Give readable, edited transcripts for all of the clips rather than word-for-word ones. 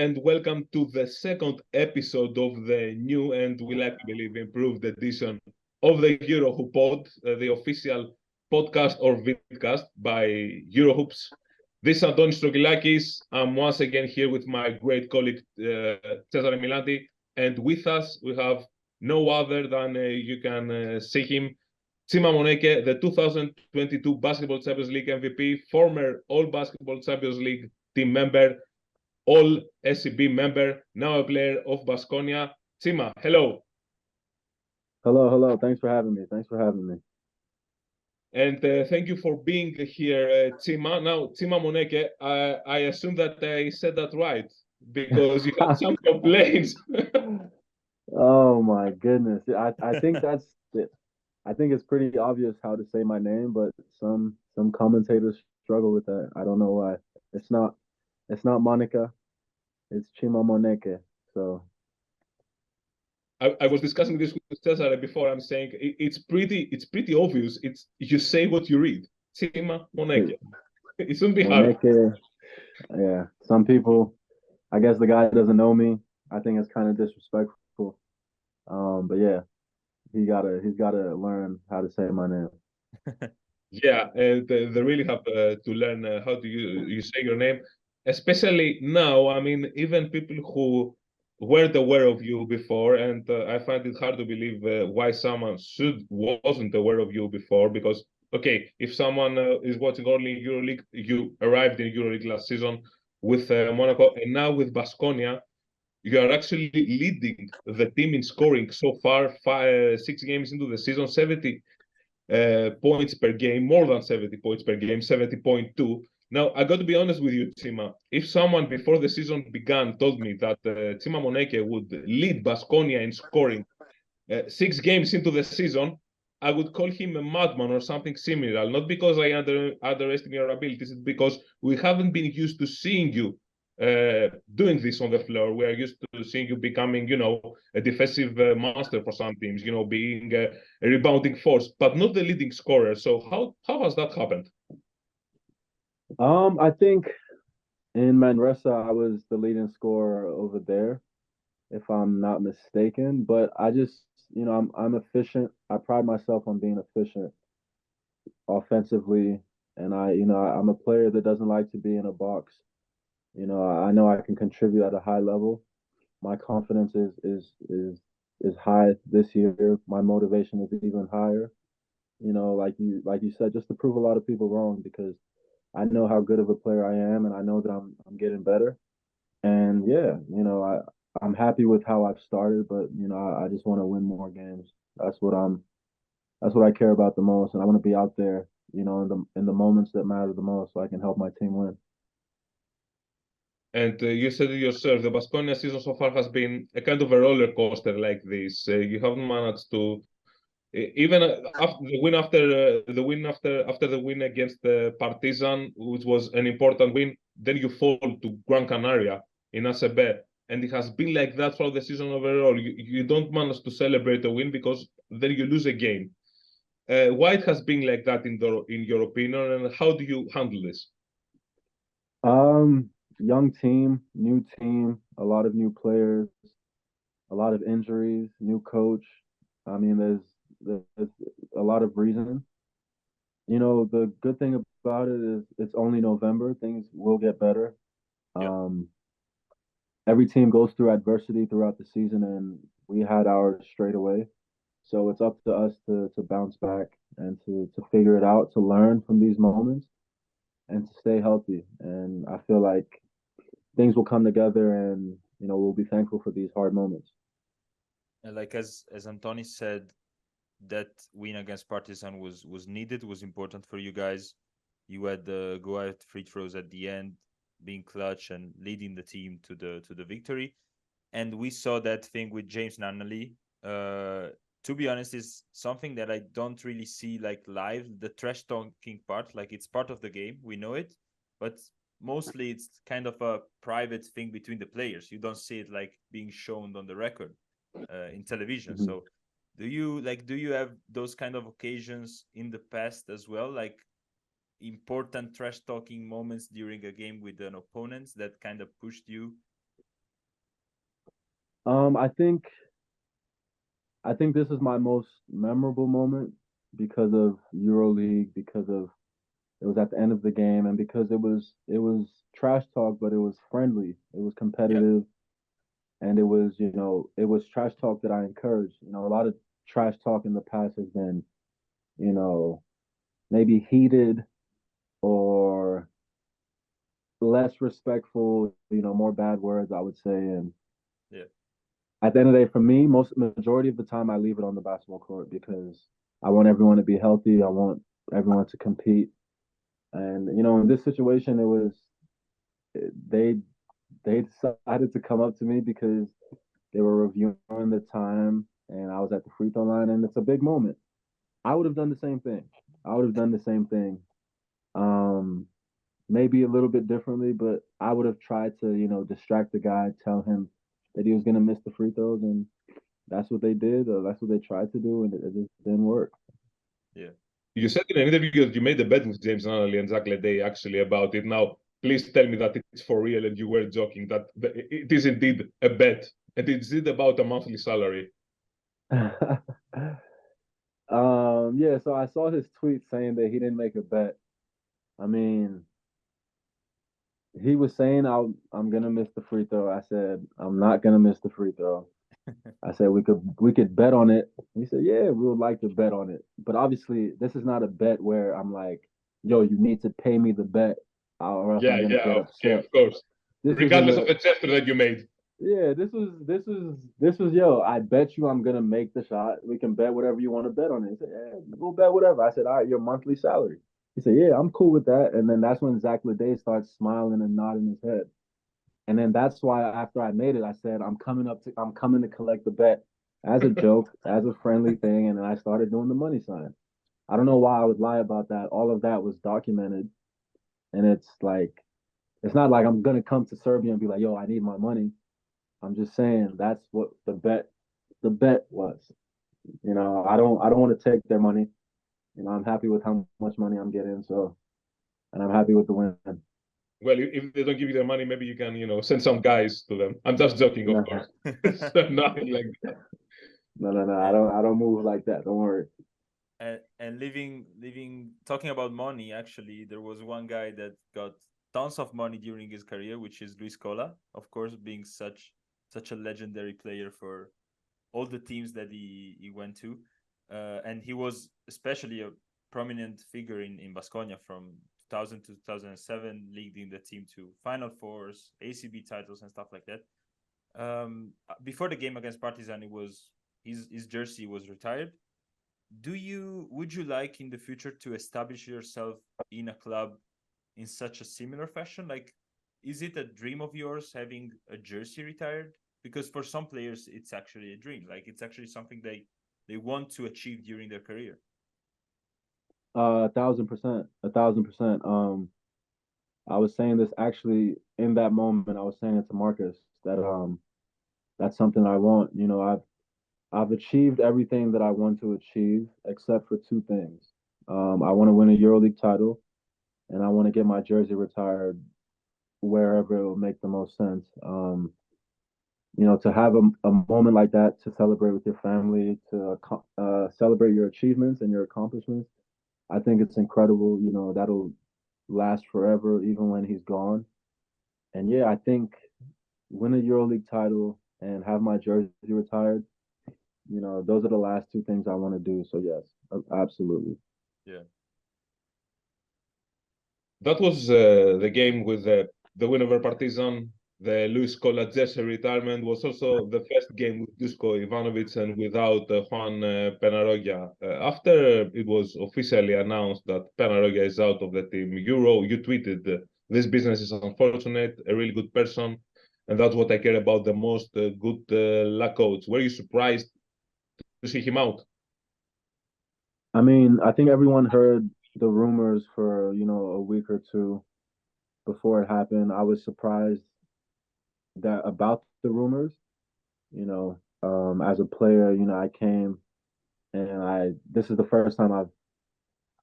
and welcome to the second episode of the new and we like to believe improved edition of the EurohooPOD, the official podcast or vidcast by EuroHoops. This is Antonis Strogilakis. I'm once again here with my great colleague Cesare Milanti, and with us we have no other than you can see him, Chima Moneke, the 2022 Basketball Champions League MVP, former All Basketball Champions League team member, All SCB member, now a player of Baskonia. Chima, hello. Hello. Thanks for having me. And thank you for being here, Chima. Now, Chima Moneke, I assume that I said that right because you had some complaints. Oh my goodness. I think that's it. I think it's pretty obvious how to say my name, but some commentators struggle with that. I don't know why. It's not Monica. It's Chima Moneke. So I was discussing this with Cesare before. I'm saying it's pretty obvious. It's you say what you read. Chima Moneke. It shouldn't be hard. Moneke, yeah. Some people, I guess the guy doesn't know me. I think it's kind of disrespectful. But yeah, he's gotta learn how to say my name. Yeah, and they really have to learn how to you say your name, especially now. I mean, even people who weren't aware of you before, and I find it hard to believe why someone wasn't aware of you before. Because okay, if someone is watching only EuroLeague, you arrived in EuroLeague last season with Monaco, and now with Baskonia, you are actually leading the team in scoring so far. 6 games into the season, 70 points per game, more than 70 points per game, 70.2. Now, I got to be honest with you, Chima. If someone before the season began told me that Chima Moneke would lead Baskonia in scoring 6 games into the season, I would call him a madman or something similar. Not because I underestimate your abilities, it's because we haven't been used to seeing you doing this on the floor. We are used to seeing you becoming, a defensive monster for some teams, being a rebounding force, but not the leading scorer. So how has that happened? I think in Manresa I was the leading scorer over there, if I'm not mistaken. But I just, I'm efficient. I pride myself on being efficient offensively, and I'm a player that doesn't like to be in a box. I know I can contribute at a high level. My confidence is high this year. My motivation is even higher. Like you said, just to prove a lot of people wrong, because I know how good of a player I am, and I know that I'm getting better. And yeah, I'm happy with how I've started, but I just want to win more games. That's what I care about the most, and I want to be out there, in the moments that matter the most, so I can help my team win. And you said it yourself, the Baskonia season so far has been a kind of a roller coaster like this. You haven't managed to even after the win against the Partizan, which was an important win, then you fall to Gran Canaria in ASVEL, and it has been like that throughout the season overall. You don't manage to celebrate a win because then you lose a game. Why it has been like that in your opinion, and how do you handle this? Young team, new team, a lot of new players, a lot of injuries, new coach. I mean, there's a lot of reasons. The good thing about it is it's only November. Things will get better. Yeah. Um, every team goes through adversity throughout the season, and we had ours straight away. So it's up to us to bounce back and to figure it out, to learn from these moments, and to stay healthy. And I feel like things will come together, and we'll be thankful for these hard moments. Like as Antoni said, that win against Partizan was needed, was important for you guys. You had the go out free throws at the end, being clutch and leading the team to the victory. And we saw that thing with James Nunnally. To be honest, is something that I don't really see like live. The trash talking part, like it's part of the game, we know it, but mostly it's kind of a private thing between the players. You don't see it like being shown on the record in television. Mm-hmm. So do you have those kind of occasions in the past as well, like important trash talking moments during a game with an opponent that kind of pushed you I think this is my most memorable moment because of EuroLeague, because of it was at the end of the game, and because it was trash talk, but it was friendly, it was Yeah, competitive, and it was it was trash talk that I encourage. A lot of trash talk in the past has been you know maybe heated or less respectful, more bad words, I would say. And yeah, at the end of the day, for me, most majority of the time, I leave it on the basketball court because I want everyone to be healthy. I want everyone to compete. And in this situation, it was they they decided to come up to me because they were reviewing the time, and I was at the free throw line, and it's a big moment. I would have done the same thing. I would have done the same thing. Um, Maybe a little bit differently, but I would have tried to, distract the guy, tell him that he was gonna miss the free throws, and that's what they did. Or that's what they tried to do, and it just didn't work. yeah. You said in an interview that you made a bet with James Nunnally and Zach Ledey actually about it. Now, please tell me that it's for real and you were joking, that it is indeed a bet and it's indeed about a monthly salary. Yeah. So I saw his tweet saying that he didn't make a bet. I mean, he was saying I'm gonna miss the free throw. I said I'm not gonna miss the free throw. I said we could bet on it. He said, yeah, we would like to bet on it. But obviously, this is not a bet where I'm like, yo, you need to pay me the bet, or else I'm Yeah, gonna yeah, get okay, upset. of course. This was in Regardless of the the gesture that you made. Yeah, this was yo, I bet you I'm gonna make the shot. We can bet whatever you want to bet on it. He said, yeah, we'll bet whatever. I said, all right, your monthly salary. He said, yeah, I'm cool with that. And then that's when Zach Ledey starts smiling and nodding his head. And then that's why after I made it, I said, I'm coming to collect the bet as a joke, as a friendly thing. And then I started doing the money sign. I don't know why I would lie about that. All of that was documented. And it's not like I'm gonna come to Serbia and be like, yo, I need my money. I'm just saying that's what the bet was. I don't want to take their money. I'm happy with how much money I'm getting, and I'm happy with the win. Well, if they don't give you the money, maybe you can, send some guys to them. I'm just joking, of No, course. So nothing like that. no, no, no. I and, don't move like that. Don't worry. and living talking about money, actually, there was one guy that got tons of money during his career, which is Luis Cola, of course, being such a legendary player for all the teams that he went to. And he was especially a prominent figure in Baskonia from 2000 to 2007, leading the team to Final Fours, ACB titles, and stuff like that. Before the game against Partizan, it was his jersey was retired. Would you like in the future to establish yourself in a club in such a similar fashion? Like, is it a dream of yours having a jersey retired? Because for some players, it's actually a dream. Like, it's actually something they want to achieve during their career. 1,000%, 1,000%. I was saying this actually in that moment. I was saying it to Marcus that that's something I want. I've achieved everything that I want to achieve except for two things. I want to win a EuroLeague title, and I want to get my jersey retired wherever it will make the most sense. To have a moment like that to celebrate with your family, to celebrate your achievements and your accomplishments, I think it's incredible. That'll last forever, even when he's gone. And yeah, I think win a EuroLeague title and have my jersey retired. Those are the last two things I want to do. So yes, absolutely. Yeah. That was the game with the win over Partizan. The Luis Cola jersey retirement was also the first game with Dusko Ivanovic and without Joan Peñarroya. After it was officially announced that Peñarroya is out of the team, you tweeted, this business is unfortunate, a really good person, and that's what I care about the most, good luck coach. Were you surprised to see him out? I mean, I think everyone heard the rumors for, a week or two before it happened. I was surprised that about the rumors, as a player, I came and this is the first time I've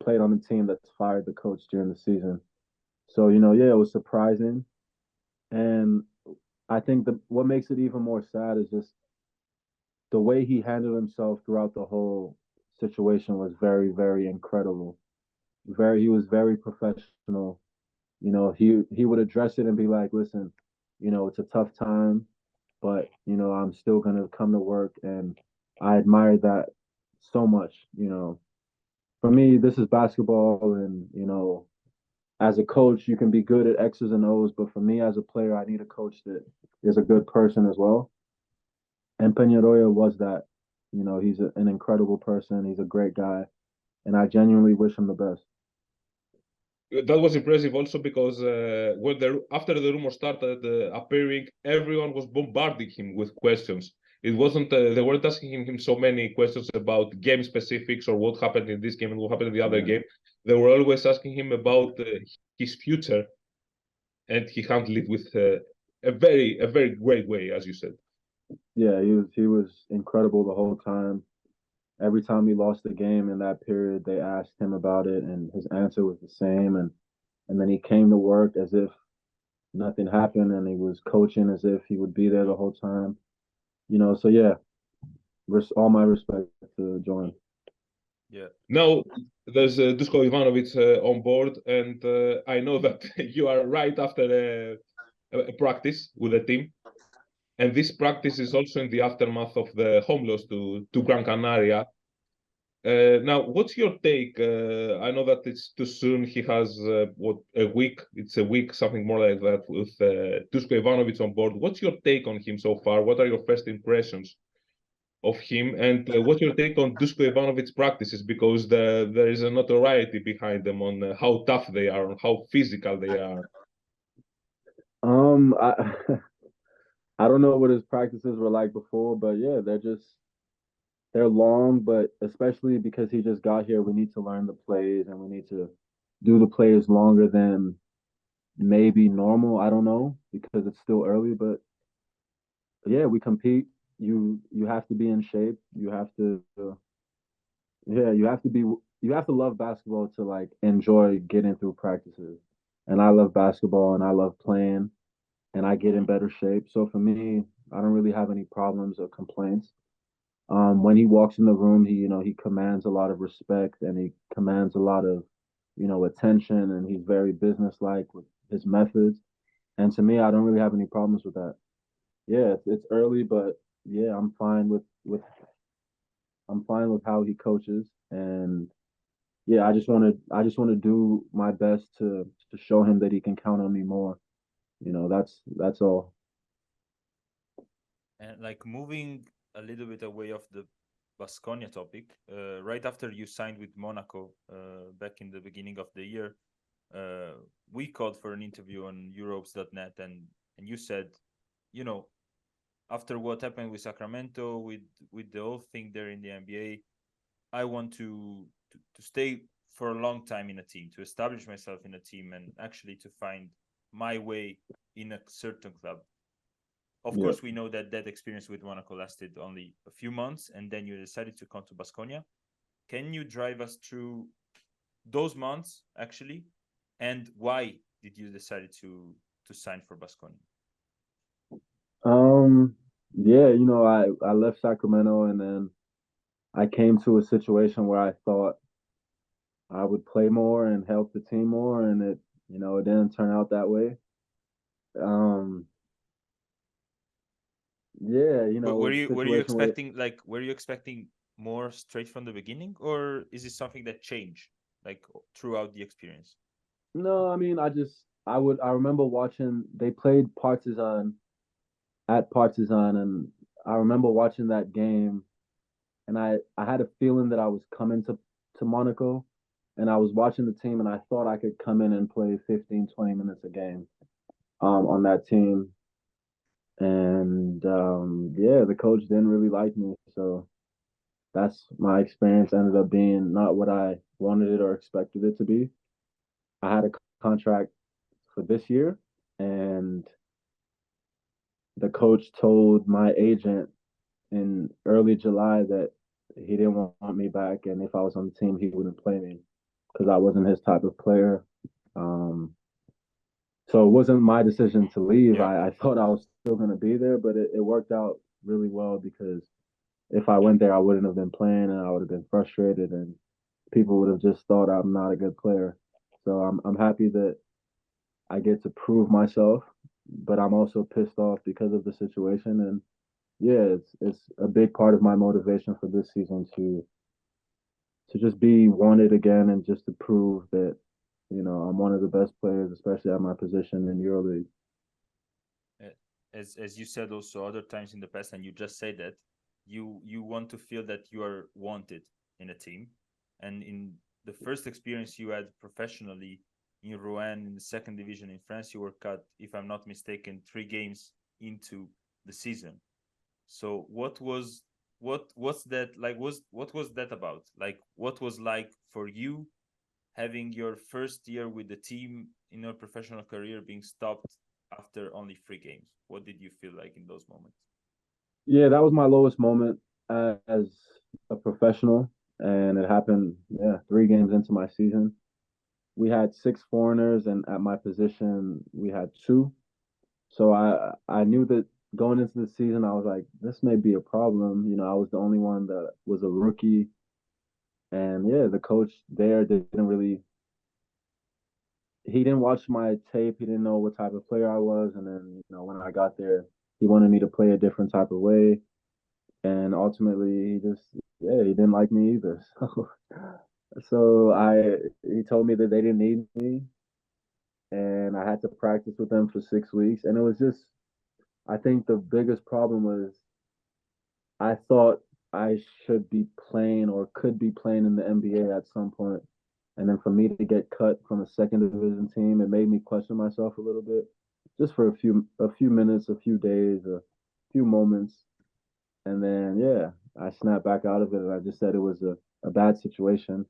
played on a team that's fired the coach during the season. So, yeah, it was surprising. And I think what makes it even more sad is just the way he handled himself throughout the whole situation was very, very incredible. He was very professional. You know, he would address it and be like, listen, you know, it's a tough time, but you know, I'm still gonna come to work, and I admire that so much. You know, for me, this is basketball, and you know, as a coach, you can be good at X's and O's, but for me as a player, I need a coach that is a good person as well. And Peñarroya was that. You know, he's an incredible person. He's a great guy, and I genuinely wish him the best. That was impressive also because after the rumor started appearing, everyone was bombarding him with questions. It wasn't they weren't asking him so many questions about game specifics or what happened in this game and what happened in the other game. They were always asking him about his future, and he handled it with a very great way, as you said. Yeah, he was incredible the whole time. Every time he lost the game in that period, they asked him about it, and his answer was the same. And then he came to work as if nothing happened, and he was coaching as if he would be there the whole time. You know, so yeah, all my respect to Joan. Yeah. Now there's Dusko Ivanovic on board, and I know that you are right after a practice with the team. And this practice is also in the aftermath of the home loss to Gran Canaria. Now, what's your take? I know that it's too soon. He has a week? It's a week, something more like that, with Dusko Ivanovic on board. What's your take on him so far? What are your first impressions of him? And what's your take on Dusko Ivanovic's practices? Because there is a notoriety behind them on how tough they are, on how physical they are. I I don't know what his practices were like before, but yeah, they're long, but especially because he just got here, we need to learn the plays and we need to do the plays longer than maybe normal. I don't know because it's still early, but yeah, we compete. You have to be in shape. You have to yeah, you have to love basketball to like enjoy getting through practices. And I love basketball and I love playing and I get in better shape. So for me, I don't really have any problems or complaints. When he walks in the room, he commands a lot of respect and he commands a lot of, attention, and he's very businesslike with his methods. And to me, I don't really have any problems with that. Yeah, it's early, but yeah, I'm fine with how he coaches, and yeah, I just want to do my best to show him that he can count on me more. That's all. And like moving a little bit away of the Baskonia topic, right after you signed with Monaco back in the beginning of the year, we called for an interview on Eurohoops.net, and you said, you know, after what happened with Sacramento, with the whole thing there in the NBA, I want to stay for a long time in a team, to establish myself in a team, and actually to find my way in a certain club. Of Yeah. course, we know that that experience with Monaco lasted only a few months, and then you decided to come to Baskonia. Can you drive us through those months, actually, and why did you decide to sign for Baskonia? Yeah, I left Sacramento and then I came to a situation where I thought I would play more and help the team more, and it didn't turn out that way. Um, yeah, But it was a were you situation where expecting more straight from the beginning, or is it something that changed like throughout the experience? no, I mean, I remember watching they played Partizan at Partizan, and I remember watching that game, and I had a feeling that I was coming to Monaco, and I was watching the team, and I thought I could come in and play 15, 20 minutes a game on that team. And yeah, the coach didn't really like me, so that's my experience ended up being not what I wanted it or expected it to be. I had a contract for this year, and the coach told my agent in early July that he didn't want me back, and if I was on the team, he wouldn't play me because I wasn't his type of player. Um, so it wasn't my decision to leave. Yeah. I thought I was still going to be there, but it worked out really well because if I went there, I wouldn't have been playing and I would have been frustrated and people would have just thought I'm not a good player. So I'm happy that I get to prove myself, but I'm also pissed off because of the situation. And yeah, it's a big part of my motivation for this season to just be wanted again and just to prove that, I'm one of the best players, especially at my position in EuroLeague. As you said also other times in the past, and you just said that you want to feel that you are wanted in a team. And in the first experience you had professionally in Rouen in the second division in France, you were cut, if I'm not mistaken, 3 games into the season. So what's that like? What was that about? Like, what was like for you having your first year with the team in your professional career being stopped after only 3 games? What did you feel like in those moments? Yeah, that was my lowest moment as a professional, and it happened, 3 games into my season. We had 6 foreigners, and at my position, we had 2. So I knew that going into the season, I was like, this may be a problem. I was the only one that was a rookie, and yeah, the coach there he didn't watch my tape. He didn't know what type of player I was, and then when I got there, he wanted me to play a different type of way. And ultimately, he didn't like me either. So he told me that they didn't need me, and I had to practice with them for 6 weeks. And it was just, I think the biggest problem was I thought I should be playing or could be playing in the NBA at some point. And then for me to get cut from a second division team, it made me question myself a little bit, just for a few minutes, a few days, a few moments. And then, yeah, I snapped back out of it. And I just said it was a bad situation.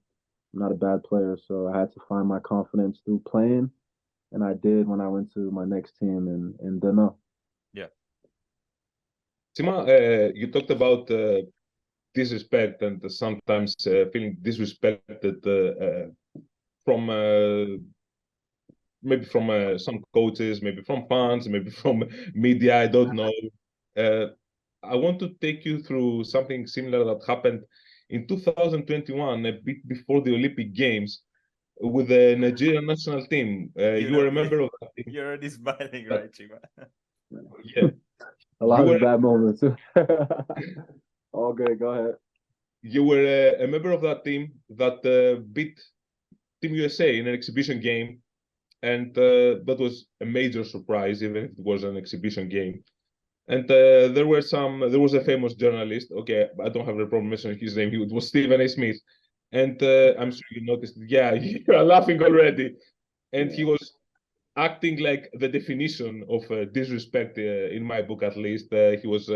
I'm not a bad player. So I had to find my confidence through playing. And I did when I went to my next team in Dana. Yeah. Chima, you talked about disrespect and sometimes feeling disrespected from maybe from some coaches, maybe from fans, maybe from media. I don't know. I want to take you through something similar that happened in 2021, a bit before the Olympic Games, with the Nigerian national team. You were a member of that team. You're already smiling, right, Chima? Yeah. A lot of bad moments. All good. Go ahead. You were a member of that team that beat Team USA in an exhibition game, and that was a major surprise, even if it was an exhibition game. And there was a famous journalist. Okay, I don't have a problem mentioning his name. It was Stephen A. Smith, and I'm sure you noticed. Yeah, you are laughing already. And he was acting like the definition of disrespect, in my book at least. He was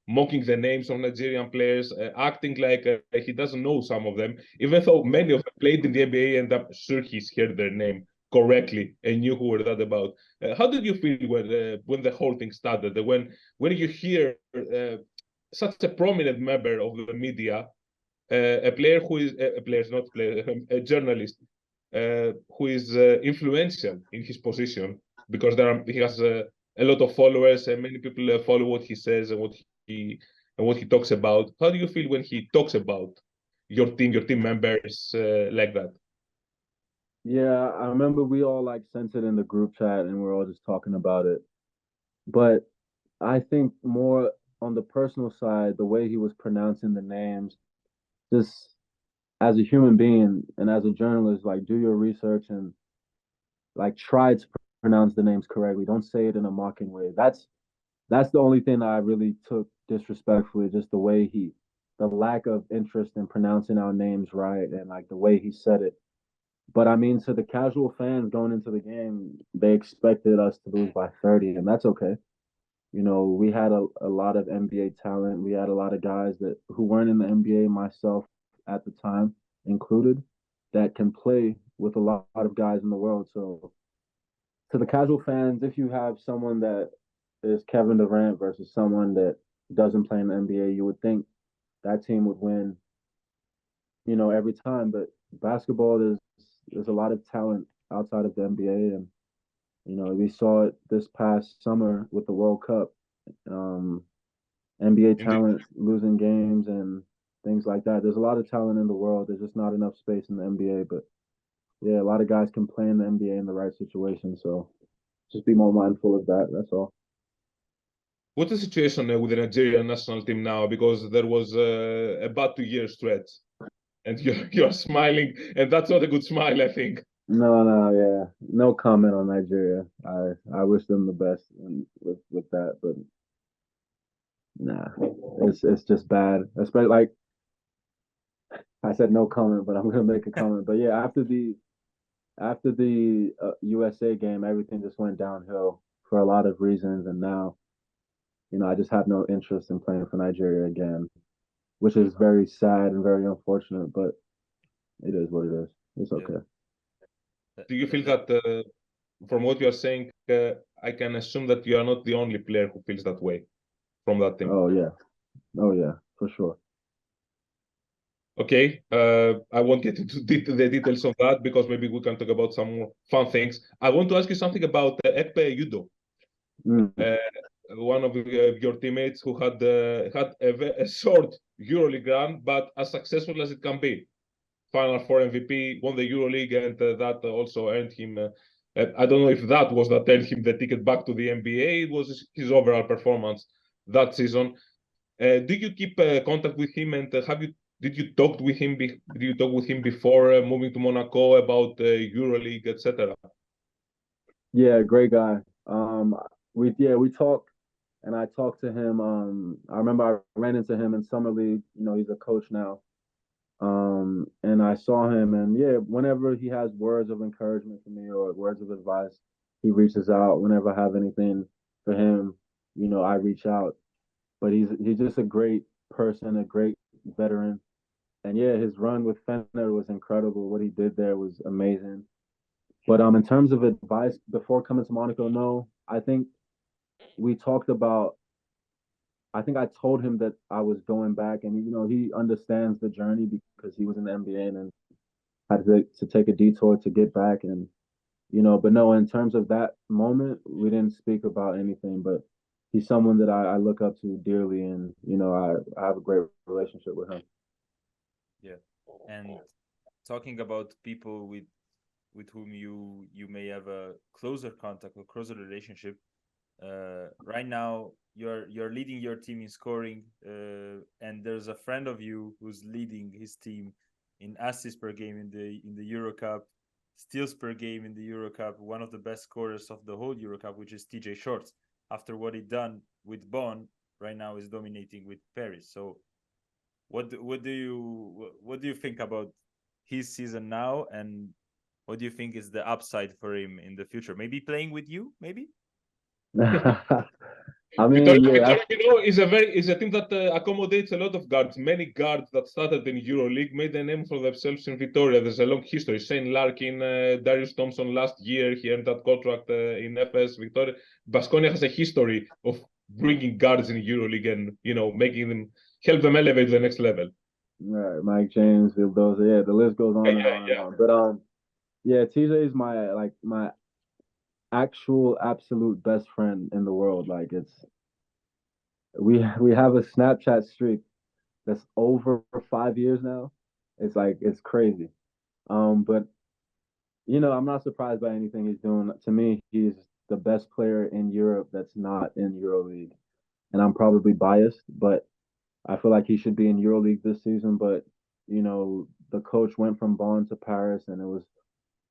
mocking the names of Nigerian players, acting like he doesn't know some of them, even though many of them played in the NBA, and I'm sure he's heard their name correctly and knew who were that about. How did you feel when the whole thing started? When you hear such a prominent member of the media, a player who is a player, not player, a journalist who is influential in his position, because he has a lot of followers and many people follow what he says and what he talks about. How do you feel when he talks about your team members like that? Yeah, I remember we all sent it in the group chat and we're all just talking about it. But I think more on the personal side, the way he was pronouncing the names, just as a human being and as a journalist, do your research and try to pronounce the names correctly. Don't say it in a mocking way. That's the only thing I really took disrespectfully, just the lack of interest in pronouncing our names right and the way he said it. But I mean, to the casual fans going into the game, they expected us to lose by 30, and that's okay. We had a lot of NBA talent. We had a lot of guys who weren't in the NBA, myself at the time included, that can play with a lot of guys in the world. So to the casual fans, if you have someone that is Kevin Durant versus someone that doesn't play in the NBA, you would think that team would win, every time. But basketball, there's a lot of talent outside of the NBA, and we saw it this past summer with the World Cup. NBA talent losing games and things like that. There's a lot of talent in the world. There's just not enough space in the NBA. But yeah, a lot of guys can play in the NBA in the right situation. So just be more mindful of that. That's all. What's the situation with the Nigerian national team now? Because there was about 2 year stretch, and you're smiling, and that's not a good smile, I think. No, yeah, no comment on Nigeria. I wish them the best with that, but nah, it's just bad. Especially like I said, no comment, but I'm gonna make a comment. But yeah, after the USA game, everything just went downhill for a lot of reasons, and now I just have no interest in playing for Nigeria again, which is very sad and very unfortunate. But it is what it is. It's okay. Do you feel that, from what you are saying, I can assume that you are not the only player who feels that way from that team? Oh yeah, for sure. Okay, I won't get into the details of that because maybe we can talk about some more fun things. I want to ask you something about Ekpe Udoh, one of your teammates who had a short EuroLeague run, but as successful as it can be. Final Four MVP, won the EuroLeague, and that also earned him. I don't know if that was that earned him the ticket back to the NBA. It was his overall performance that season. Do you keep contact with him, and did you talk with him? Did you talk with him before moving to Monaco about EuroLeague, etc.? Yeah, great guy. We talked, and I talked to him. I remember I ran into him in summer league. He's a coach now. And I saw him, and yeah, whenever he has words of encouragement for me or words of advice, he reaches out. Whenever I have anything for him, I reach out. But he's just a great person, a great veteran. And yeah, his run with Fener was incredible. What he did there was amazing. But in terms of advice before coming to Monaco, no, I think we talked about. I think I told him that I was going back, and he understands the journey because he was in the NBA and had to take a detour to get back, and But no, in terms of that moment, we didn't speak about anything. But he's someone that I look up to dearly, and I have a great relationship with him. Yeah, and talking about people with whom you may have a closer contact or closer relationship. Right now, you're leading your team in scoring, and there's a friend of you who's leading his team in assists per game in the Euro Cup, steals per game in the Euro Cup. One of the best scorers of the whole Euro Cup, which is TJ Shorts. After what he done with Bonn, right now is dominating with Paris. So, what do you think about his season now, and what do you think is the upside for him in the future? Maybe playing with you, maybe. I mean, Vitoria, is a team that accommodates a lot of guards. Many guards that started in EuroLeague made a name for themselves in Vitoria. There's a long history. Shane Larkin, Darius Thompson last year, he earned that contract in FS Victoria. Baskonia has a history of bringing guards in EuroLeague and making them help them elevate to the next level. Right, Mike James, Vildoza, yeah, the list goes on and on and on. But yeah, TJ is my actual absolute best friend in the world. Like we have a Snapchat streak that's over 5 years now. It's crazy. But I'm not surprised by anything he's doing. To me, he's the best player in Europe that's not in EuroLeague. And I'm probably biased, but I feel like he should be in EuroLeague this season. But the coach went from Bonn to Paris, and it was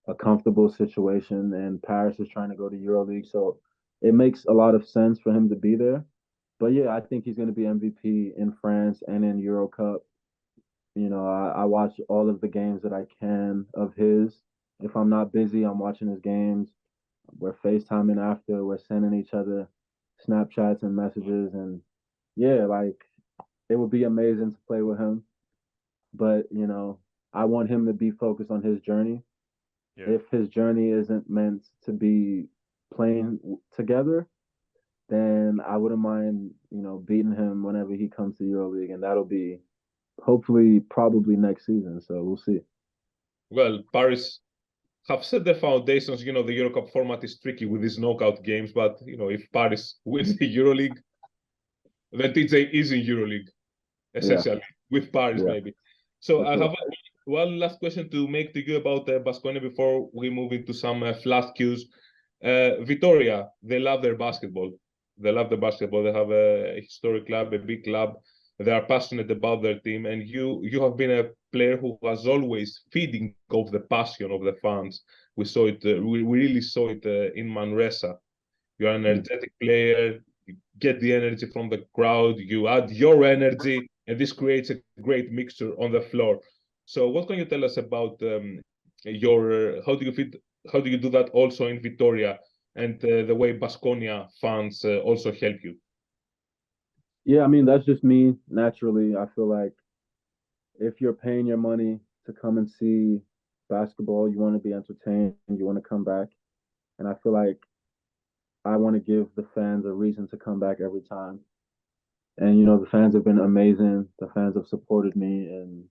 a comfortable situation, and Paris is trying to go to EuroLeague, so it makes a lot of sense for him to be there. But yeah, I think he's going to be MVP in France and in Euro Cup. I watch all of the games that I can of his. If I'm not busy, I'm watching his games. We're FaceTiming after. We're sending each other Snapchats and messages, and yeah, it would be amazing to play with him. But I want him to be focused on his journey. Yeah. If his journey isn't meant to be playing together, then I wouldn't mind, beating him whenever he comes to EuroLeague, and that'll be hopefully probably next season. So we'll see. Well, Paris have set the foundations. The Euro Cup format is tricky with these knockout games, but if Paris wins the EuroLeague, then TJ is in EuroLeague, essentially, with Paris maybe. So I have one last question to make to you about Baskonia before we move into some flash cues. Vitoria, they love their basketball. They love the basketball. They have a historic club, a big club. They are passionate about their team, and you have been a player who was always feeding off the passion of the fans. We saw it. We really saw it in Manresa. You're an energetic player. You get the energy from the crowd. You add your energy, and this creates a great mixture on the floor. So, what can you tell us about your how do you do that also in Vitoria, and the way Baskonia fans also help you? Yeah, I mean, that's just me naturally. I feel like if you're paying your money to come and see basketball, you want to be entertained, you want to come back. And I feel like I want to give the fans a reason to come back every time. And, the fans have been amazing. The fans have supported me, and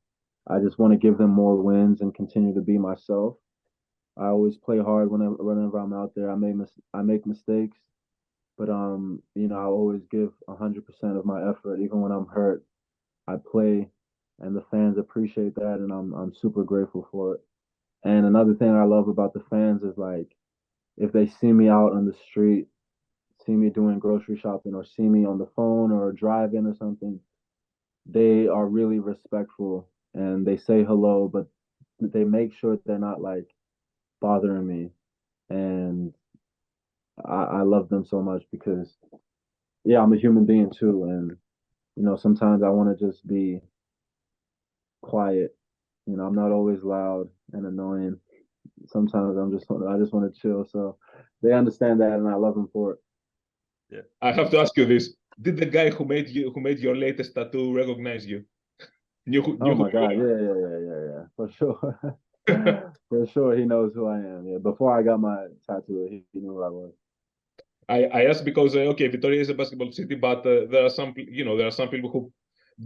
I just want to give them more wins and continue to be myself. I always play hard whenever I'm out there. I make mistakes, but I always give 100% of my effort, even when I'm hurt. I play, and the fans appreciate that, and I'm super grateful for it. And another thing I love about the fans is like if they see me out on the street, see me doing grocery shopping, or see me on the phone or driving or something, they are really respectful and they say hello, but they make sure they're not like bothering me. And I love them so much because, yeah, I'm a human being too. And, sometimes I want to just be quiet. I'm not always loud and annoying. Sometimes I just want to chill. So they understand that, and I love them for it. Yeah, I have to ask you this: did the guy who made your latest tattoo recognize you? Oh my God, yeah, for sure. For sure, he knows who I am. Yeah, before I got my tattoo, he knew who I was. I asked because okay, Vitoria is a basketball city, but there are some people who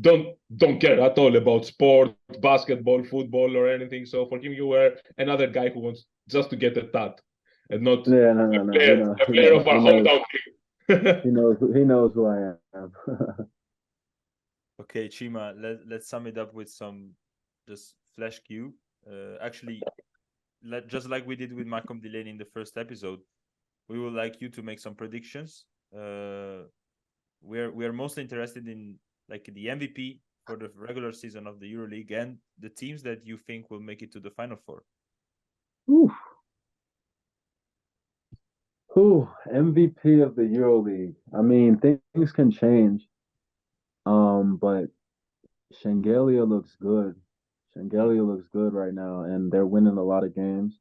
don't care at all about sport, basketball, football, or anything. So for him, you were another guy who wants just to get a tat, and not No. a player of our hometown team. He knows who I am. Okay, Chima, let's sum it up with some just flash cue. Actually, just like we did with Malcolm Delaney in the first episode, we would like you to make some predictions. We're mostly interested in like the MVP for the regular season of the EuroLeague and the teams that you think will make it to the Final Four. MVP of the EuroLeague. I mean, things can change. But Shengelia looks good. Shengelia looks good right now, and they're winning a lot of games.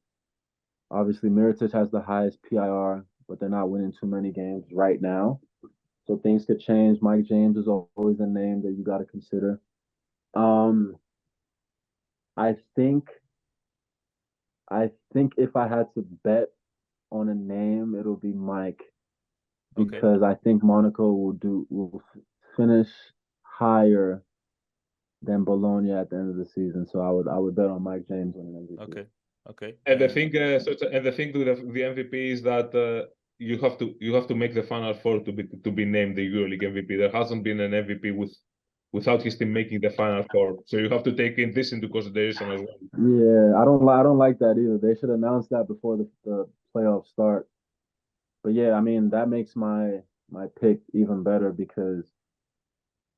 Obviously, Mirotic has the highest PIR, but they're not winning too many games right now. So things could change. Mike James is always a name that you got to consider. I think if I had to bet on a name, it'll be Mike, because I think Monaco will finish higher than Bologna at the end of the season. So I would bet on Mike James winning MVP. Okay. And the thing, with the MVP is that you have to make the Final Four to be named the EuroLeague MVP. There hasn't been an MVP without his team making the Final Four. So you have to take this into consideration as well. Yeah, I don't like that either. They should announce that before the playoffs start. But yeah, I mean that makes my pick even better because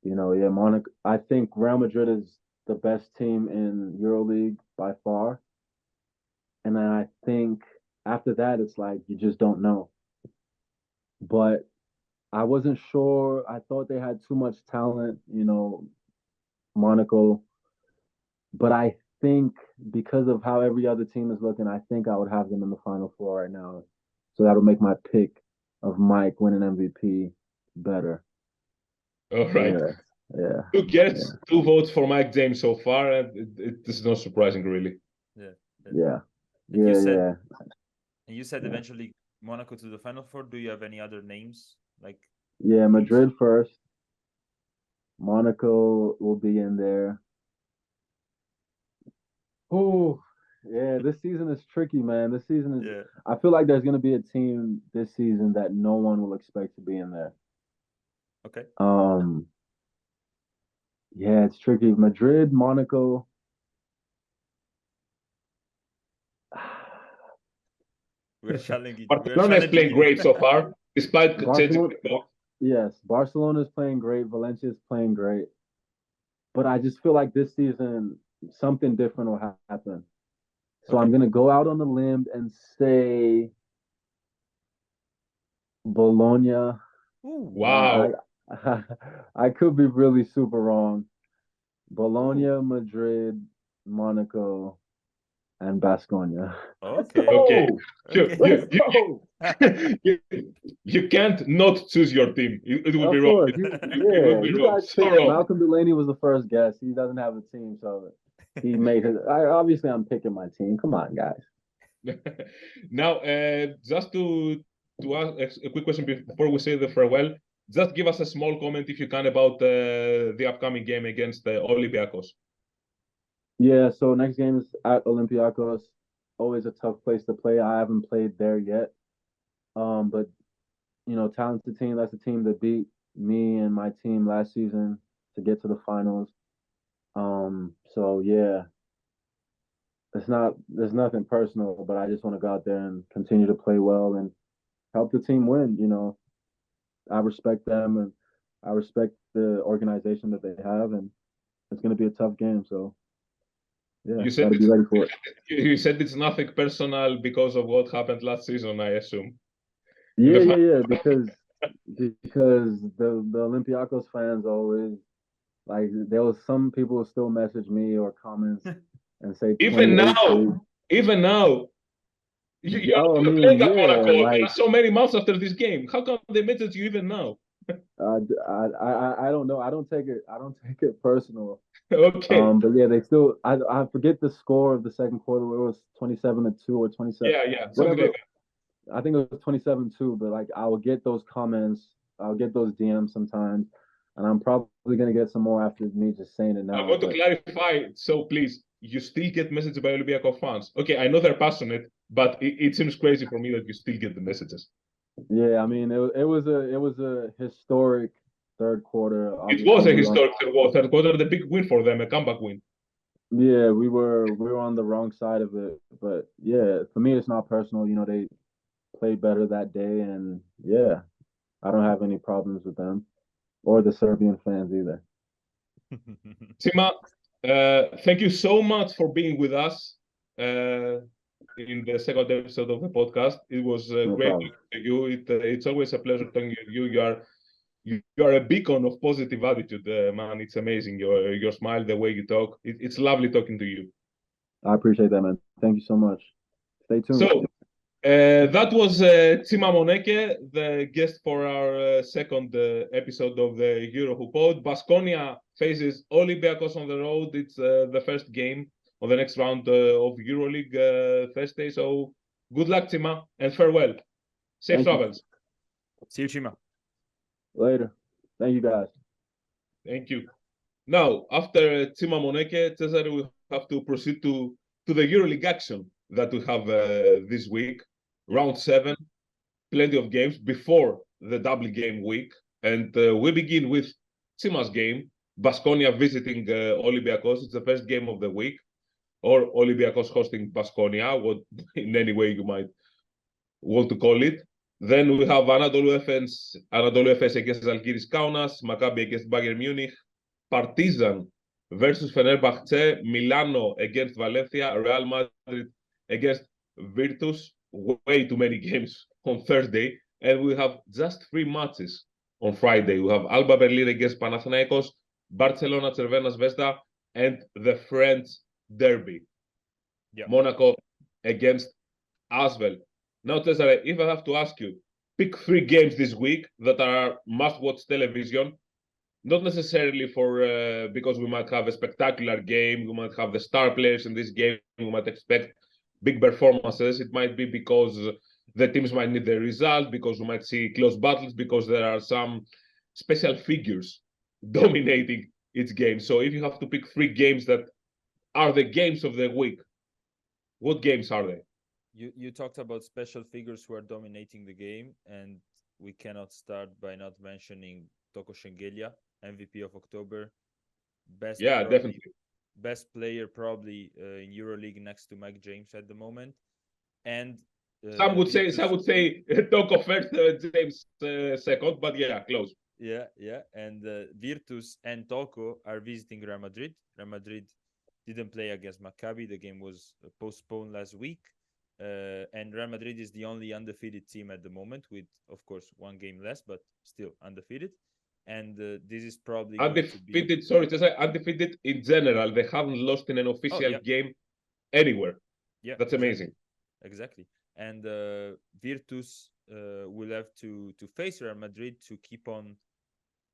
Monaco. I think Real Madrid is the best team in EuroLeague by far, and then I think after that it's like you just don't know. But I wasn't sure. I thought they had too much talent, Monaco. But I think because of how every other team is looking, I think I would have them in the Final Four right now. So that'll make my pick of Mike winning MVP better. All right. Yeah. 2 guests, 2 votes for Mike James so far, and it is not surprising, really. Yeah. And you said eventually Monaco to the Final Four. Do you have any other names? Yeah, Madrid first. Monaco will be in there. Oh, yeah, this season is tricky, man. This season is I feel like there's going to be a team this season that no one will expect to be in there. Okay. Yeah, it's tricky. Madrid, Monaco. We're challenging. Barcelona is playing great so far, despite changing Barcelona, the coach. yes, Barcelona is playing great. Valencia is playing great. But I just feel like this season something different will happen. So I'm gonna go out on a limb and say Bologna. Wow. I could be really super wrong. Bologna, Madrid, Monaco, and Baskonia. Okay. Okay. Let's go. You can't not choose your team. It would be Of wrong. course, It would be you wrong. guys So picked wrong. Malcolm Delaney was the first guest. He doesn't have a team, so he made his. Obviously, I'm picking my team. Come on, guys. Now, just to ask a quick question before we say the farewell, just give us a small comment if you can about the upcoming game against Olympiacos. Yeah, so next game is at Olympiacos. Always a tough place to play. I haven't played there yet. But talented team. That's a team that beat me and my team last season to get to the finals. So yeah, there's nothing personal, but I just want to go out there and continue to play well and help the team win. I respect them and I respect the organization that they have, and it's going to be a tough game. So yeah, You said got to be ready for it. You said it's nothing personal because of what happened last season, I assume. Yeah, because the Olympiacos fans always like there was some people still message me or comments and say even 28 now, even now, you're Oh, I playing mean, at yeah, Monaco. There like are so many months after this game. How come they message you even now? I don't know. I don't take it personal. Okay. But yeah, they still. I forget the score of the second quarter. It was 27-2 or 27, Yeah, something whatever. like I think it was 27-2. But like, I will get those comments. I'll get those DMs sometimes, and I'm probably gonna get some more after me just saying it that. I now. want to But clarify. So please, you still get messages by Olympiacos fans. Okay, I know they're passionate, but it seems crazy for me that you still get the messages. yeah, I mean, it was a historic third quarter. It was Obviously, a historic third quarter, the big win for them, a comeback win. yeah, we were on the wrong side of it, but yeah, for me it's not personal. They played better that day, and yeah, I don't have any problems with them or the Serbian fans either. Chima, thank you so much for being with us in the second episode of the podcast. It was No great problem. talking to you. It's always a pleasure talking to you. You are a beacon of positive attitude, man. It's amazing. Your smile, the way you talk. It's lovely talking to you. I appreciate that, man. Thank you so much. Stay tuned. So that was Chima Moneke, the guest for our second episode of the EurohooPOD. Baskonia faces Olympiacos on the road. It's the first game of the next round of EuroLeague Thursday. So good luck, Chima, and farewell. Safe travels. See you, Chima. Later. Thank you, guys. Thank you. Now, after Chima Moneke, Cesare will have to proceed to the EuroLeague action that we have this week. Round 7, plenty of games before the double game week. And we begin with Chima's game, Baskonia visiting Olympiacos. It's the first game of the week, or Olympiacos hosting Baskonia, what in any way you might want to call it. Then we have Anadolu Efes against Zalgiris Kaunas, Maccabi against Bayern Munich, Partizan versus Fenerbahce, Milano against Valencia, Real Madrid against Virtus. Way too many games on Thursday. And we have just 3 matches on Friday. We have Alba Berlin against Panathinaikos, Barcelona Cervena Zvezda, and the French Derby. Yeah. Monaco against ASVEL. Now, Cesare, if I have to ask you, pick 3 games this week that are must-watch television. Not necessarily for because we might have a spectacular game, we might have the star players in this game, we might expect big performances. It might be because the teams might need the result, because we might see close battles, because there are some special figures dominating each game. So if you have to pick 3 games that are the games of the week, what games are they? You talked about special figures who are dominating the game, and we cannot start by not mentioning Toko Shengelia, MVP of October. Definitely. Best player probably in EuroLeague next to Mike James at the moment. And some would say Toko first, James second, but yeah, close. Yeah. And Virtus and Toko are visiting Real Madrid. Real Madrid didn't play against Maccabi. The game was postponed last week. And Real Madrid is the only undefeated team at the moment, with, of course, one game less, but still undefeated. And this is probably undefeated. Sorry to say, undefeated in general. They haven't lost in an official game anywhere. Yeah, that's amazing. Exactly. And Virtus will have to face Real Madrid to keep on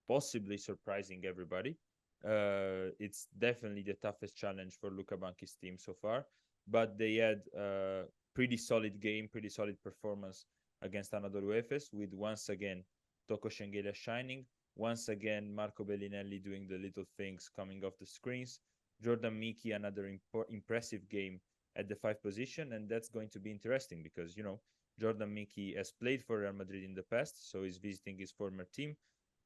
possibly surprising everybody. It's definitely the toughest challenge for Luca Banchi's team so far, but they had a pretty solid game, pretty solid performance against Anadolu Efes, with once again Toko Shengelia shining, once again Marco Bellinelli doing the little things coming off the screens, Jordan Miki another impressive game at the 5 position, and that's going to be interesting because, you know, Jordan Miki has played for Real Madrid in the past, so he's visiting his former team.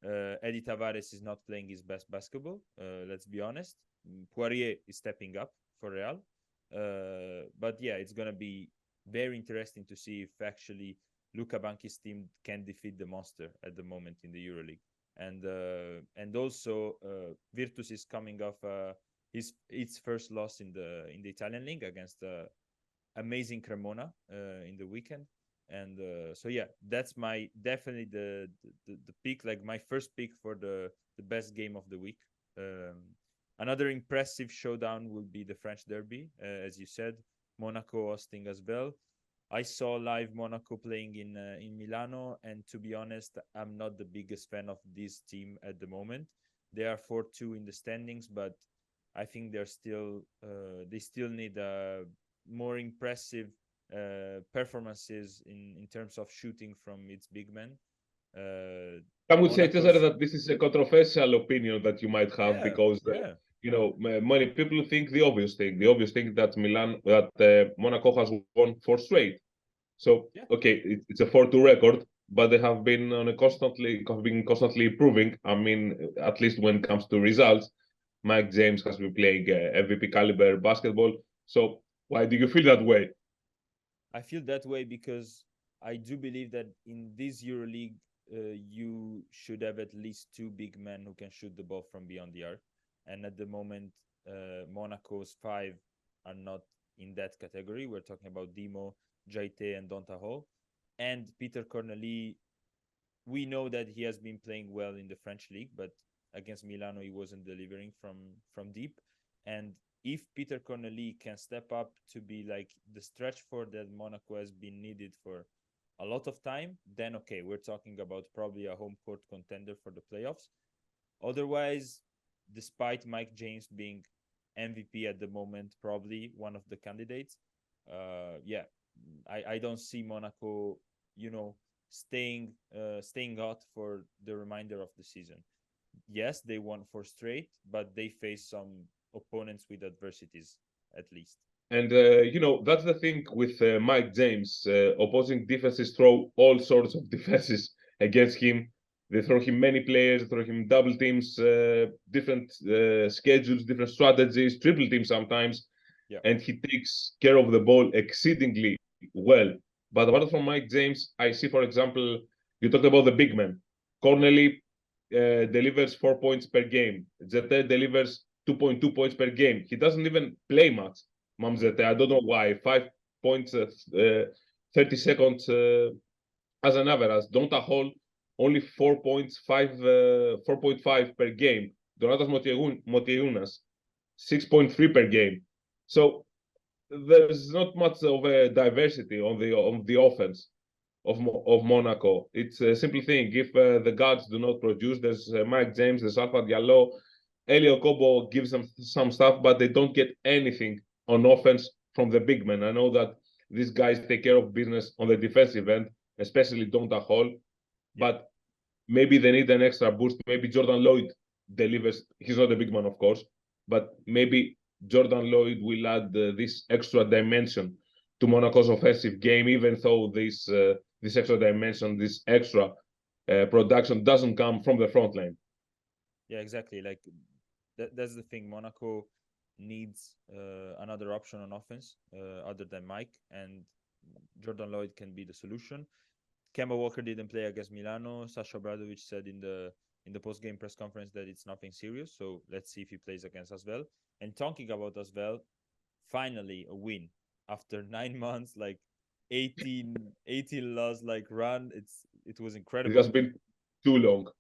Eddie Tavares is not playing his best basketball, let's be honest. Poirier is stepping up for Real. But yeah, it's going to be very interesting to see if actually Luca Banchi's team can defeat the monster at the moment in the EuroLeague. And also Virtus is coming off its first loss in the Italian league against amazing Cremona in the weekend. And so yeah, that's my definitely the pick, like my first pick for the best game of the week. Another impressive showdown will be the French derby, as you said, Monaco hosting ASVEL. I saw live Monaco playing in Milano, and to be honest, I'm not the biggest fan of this team at the moment. They are 4-2 in the standings, but I think they still need more impressive performances in terms of shooting from its big men. I would say, Cesar, that this is a controversial opinion that you might have, because you know, many people think the obvious thing that Monaco has won 4 straight. So okay, it's a 4-2 record, but they have been constantly improving. I mean, at least when it comes to results, Mike James has been playing MVP caliber basketball. So why do you feel that way? I feel that way because I do believe that in this EuroLeague, you should have at least 2 big men who can shoot the ball from beyond the arc. And at the moment, Monaco's 5 are not in that category. We're talking about Dimo, Jaite, and Donta Hall. And Petr Cornelie, we know that he has been playing well in the French league, but against Milano, he wasn't delivering from deep. And if Petr Cornelie can step up to be like the stretch four that Monaco has been needed for a lot of time, then okay, we're talking about probably a home court contender for the playoffs. Otherwise, despite Mike James being MVP at the moment, probably one of the candidates, I don't see Monaco, you know, staying hot for the remainder of the season. Yes, they won 4 straight, but they face some opponents with adversities, at least. And you know, that's the thing with Mike James. Opposing defenses throw all sorts of defenses against him. They throw him many players, throw him double teams, different schedules, different strategies, triple teams sometimes. Yeah. And he takes care of the ball exceedingly well. But apart from Mike James, I see, for example, you talked about the big men. Cornelie delivers 4 points per game. Zete delivers 2.2 points per game. He doesn't even play much. Mamzete, I don't know why. 5 points, 30 seconds as an average. Donta Hall, only 4 points, 4.5 per game. Donatas Motieunas, 6.3 per game. So there's not much of a diversity on the offense of Monaco. It's a simple thing. If the guards do not produce, there's Mike James, there's Alpha Diallo, Elio Kobo gives them some stuff, but they don't get anything on offense from the big men. I know that these guys take care of business on the defensive end, especially Donta Hall, but maybe they need an extra boost. Maybe Jordan Lloyd delivers. He's not a big man, of course, but maybe Jordan Lloyd will add this extra dimension to Monaco's offensive game, even though this extra dimension, this extra production doesn't come from the front line. Yeah, exactly. Like that's the thing. Monaco needs another option on offense other than Mike, and Jordan Lloyd can be the solution. Kemba Walker didn't play against Milano. Sasha Obradovic said in the post-game press conference that it's nothing serious. So let's see if he plays against ASVEL. And talking about ASVEL, finally a win after 9 months, like 18 loss like run. It was incredible. It has been too long.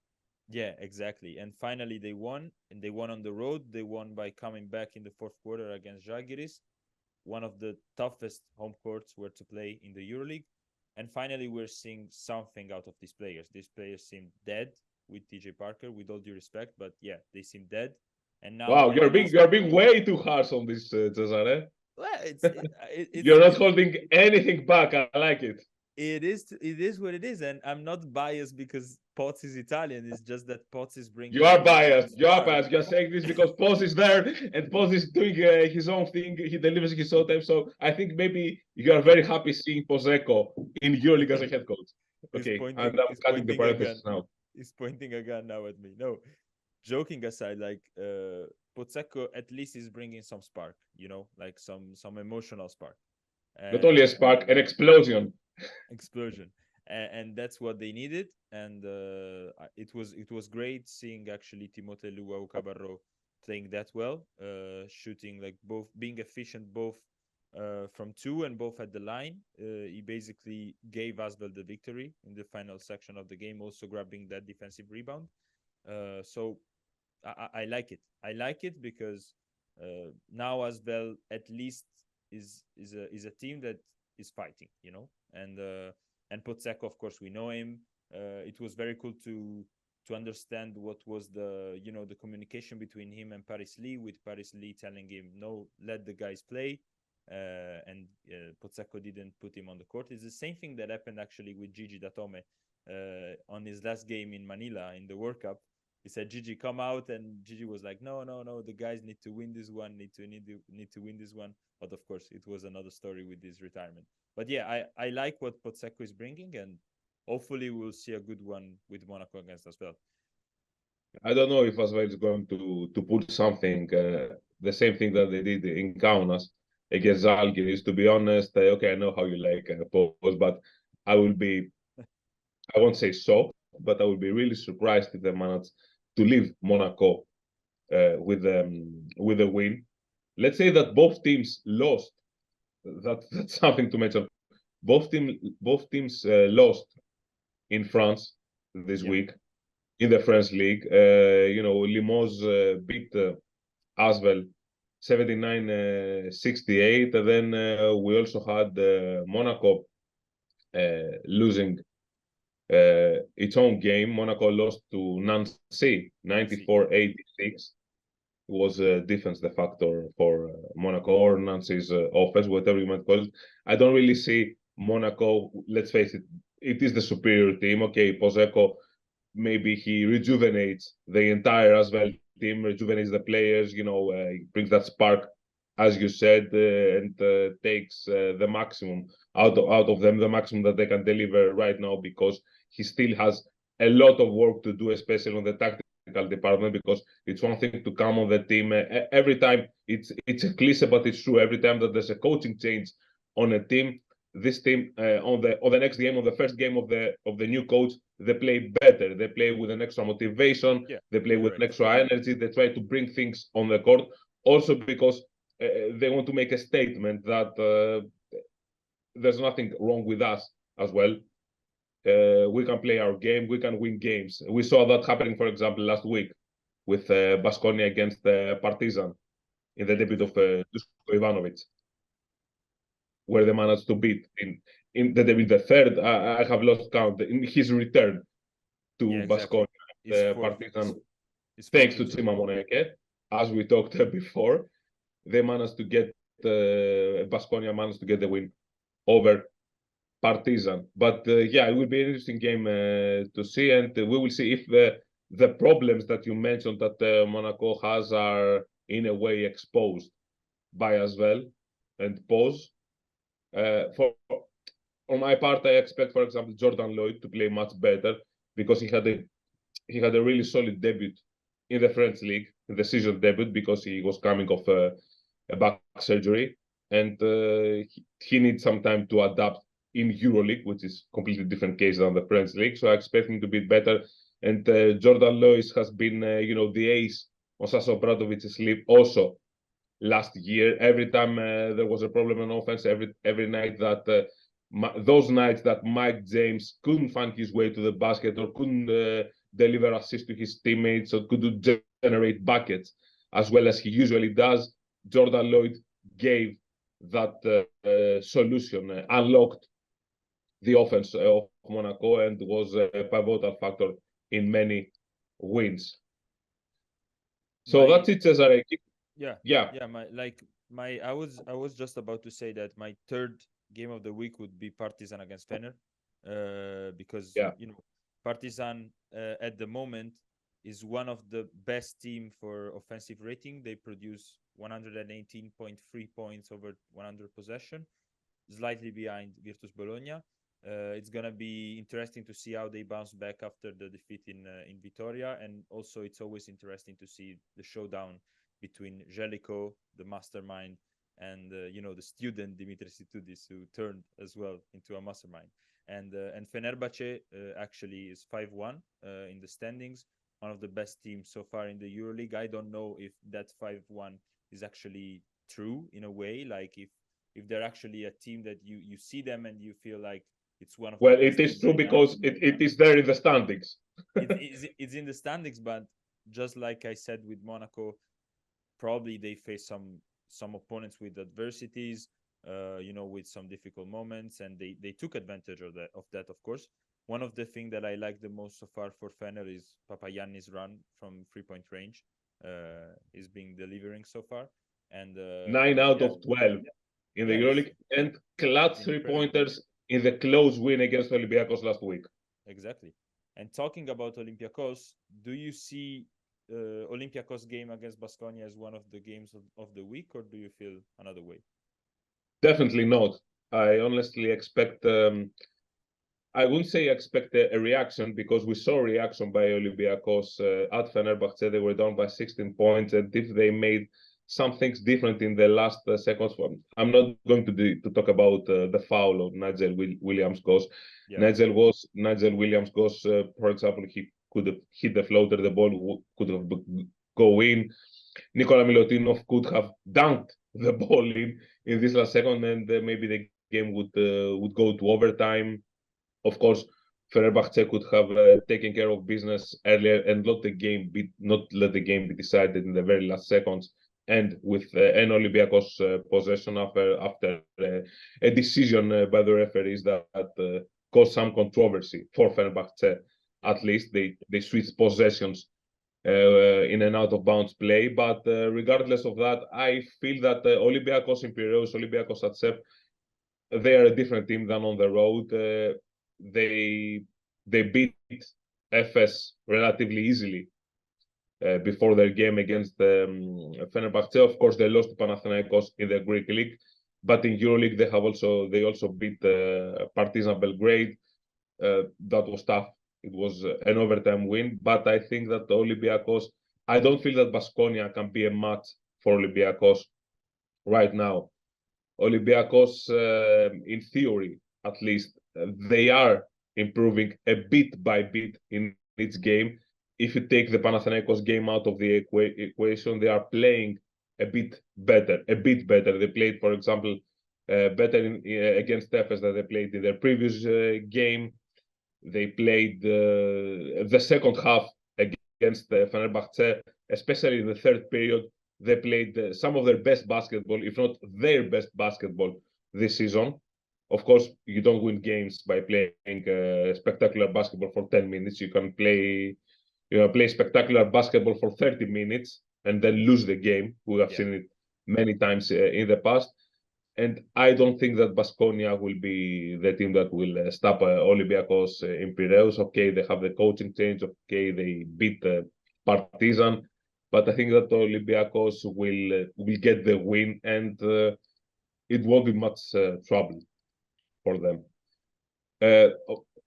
Yeah, exactly. And finally they won, and they won on the road. They won by coming back in the fourth quarter against Žalgiris, one of the toughest home courts where to play in the EuroLeague. And finally, we're seeing something out of these players. These players seem dead with TJ Parker, with all due respect, but yeah, they seem dead. And now, wow, you're being way too harsh on this, Cesare. Well, You're not holding anything back. I like it. It is what it is, and I'm not biased because Potts is Italian. It's just that Potts is bringing. You are biased. You are biased. You're saying this because Potts is there and Potts is doing his own thing. He delivers his own time. So I think maybe you are very happy seeing Pozzecco in EuroLeague as a head coach. Okay, and I'm cutting the parenthesis now. He's pointing again now at me. No, joking aside, like Pozzecco at least is bringing some spark. You know, like some emotional spark. Not only a spark, an explosion. And that's what they needed, and it was great seeing actually Timothée Luau Cabarro playing that well, shooting, like both being efficient both from two and both at the line. He basically gave ASVEL the victory in the final section of the game, also grabbing that defensive rebound. So I like it because now ASVEL at least is a team that is fighting, you know. And Pozzecco, of course, we know him. It was very cool to understand what was the communication between him and Paris Lee, with Paris Lee telling him, no, let the guys play, and Pozzecco didn't put him on the court. It's the same thing that happened actually with Gigi Datome on his last game in Manila in the World Cup. He said, Gigi, come out, and Gigi was like, no, the guys need to win this one, need to win this one. But of course, it was another story with his retirement. But yeah, I like what Pozzecco is bringing, and hopefully we'll see a good one with Monaco against ASVEL. I don't know if ASVEL is going to put something, the same thing that they did in Kaunas against Žalgiris. To be honest, okay, I know how you like Pose, but I won't say so, but I will be really surprised if they manage to leave Monaco with a win. Let's say that both teams lost. That's something to mention. Both teams lost in France this week in the French league. Limoges beat ASVEL 79-68. And then we also had Monaco losing its own game. Monaco lost to Nancy 94-86. It was defense the factor for Monaco, or Nancy's offense, whatever you might call it. I don't really see Monaco. Let's face it, it is the superior team. Okay, Pozzecco, maybe he rejuvenates the entire ASVEL team, rejuvenates the players, he brings that spark, as you said, and takes the maximum out of them, the maximum that they can deliver right now, because he still has a lot of work to do, especially on the tactical department, because it's one thing to come on the team every time. It's a cliche, but it's true. Every time that there's a coaching change on a team, this team on the next game, on the first game of the new coach, they play better. They play with an extra motivation. They play with an extra energy. They try to bring things on the court, also because they want to make a statement that there's nothing wrong with us as well. We can play our game. We can win games. We saw that happening, for example, last week with Baskonia against Partizan in the debut of Dusko Ivanovic, where they managed to beat in the debut, the third. I have lost count in his return to Baskonia, Partizan, thanks to Chima Moneke, as we talked before. They managed to get Baskonia managed to get the win over Partizan. But it will be an interesting game to see, and we will see if the problems that you mentioned that Monaco has are in a way exposed by ASVEL and Pose. On my part, I expect, for example, Jordan Lloyd to play much better. because he had a really solid debut in the French league, the season debut, because he was coming off a back surgery, and he needs some time to adapt in EuroLeague, which is completely different case than the French league. So I expect him to be better. And Jordan Lewis has been, the ace on Sasha Obradovic's sleeve also last year. Every time there was a problem on offense, every night that those nights that Mike James couldn't find his way to the basket or couldn't deliver assists to his teammates or couldn't generate buckets as well as he usually does, Jordan Lloyd gave that solution, unlocked the offense of Monaco, and was a pivotal factor in many wins. So that's it, Cesare. Yeah. I was just about to say that my third game of the week would be Partizan against Fener, because Partizan at the moment is one of the best team for offensive rating. They produce 118.3 points over 100 possession, slightly behind Virtus Bologna. It's gonna be interesting to see how they bounce back after the defeat in Vitoria, and also it's always interesting to see the showdown between Zeljko, the mastermind, and the student Dimitris Itoudis, who turned as well into a mastermind. And Fenerbahce actually is 5-1 in the standings, one of the best teams so far in the EuroLeague. I don't know if that 5-1 is actually true in a way, like if they're actually a team that you see them and you feel like it's one of well, it is true because it is there in the standings. It's in the standings, but just like I said with Monaco, probably they face some opponents with adversities, with some difficult moments, and they took advantage of that, of course. One of the things that I like the most so far for Fener is Papagianni's run from 3-point range. Is being delivering so far, and 9 out of 12 in the EuroLeague, and clutch 3-pointers in the close win against Olympiacos last week. Exactly. And talking about Olympiacos, do you see Olympiacos game against Baskonia as one of the games of the week, or do you feel another way? Definitely not. I honestly expect, I wouldn't say expect a reaction, because we saw a reaction by Olympiacos at Fenerbahce. They were down by 16 points, and if they made some things different in the last seconds, I'm not going to talk about the foul of Nigel Williams-Goss. Nigel Williams-Goss, for example, he could have hit the floater, the ball could have go in. Nikola Milutinov could have dunked the ball in this last second, and maybe the game would go to overtime. Of course, Fenerbahce could have taken care of business earlier and not let the game be decided in the very last seconds, and with an Olympiacos possession after a decision by the referees that caused some controversy for Fenerbahce. At least they switched possessions in an out of bounds play. But regardless of that, I feel that Olympiacos in Piraeus, Olympiacos at SEP, they are a different team than on the road. They beat FS relatively easily before their game against Fenerbahce. Of course, they lost to Panathinaikos in the Greek league, but in EuroLeague they also beat Partizan Belgrade. That was tough. It was an overtime win, but I think that Olympiacos, I don't feel that Baskonia can be a match for Olympiacos right now. Olympiacos, in theory, at least, they are improving a bit by bit in each game. If you take the Panathinaikos game out of the equation, they are playing a bit better. They played, for example, better against Efes than they played in their previous game. They played the second half against Fenerbahce, especially in the third period. They played some of their best basketball, if not their best basketball this season. Of course, you don't win games by playing spectacular basketball for 10 minutes. You can play spectacular basketball for 30 minutes and then lose the game. We have seen it many times in the past. And I don't think that Baskonia will be the team that will stop Olympiacos in Piraeus. Okay, they have the coaching change. Okay, they beat Partizan. But I think that Olympiacos will get the win, and it won't be much trouble for them.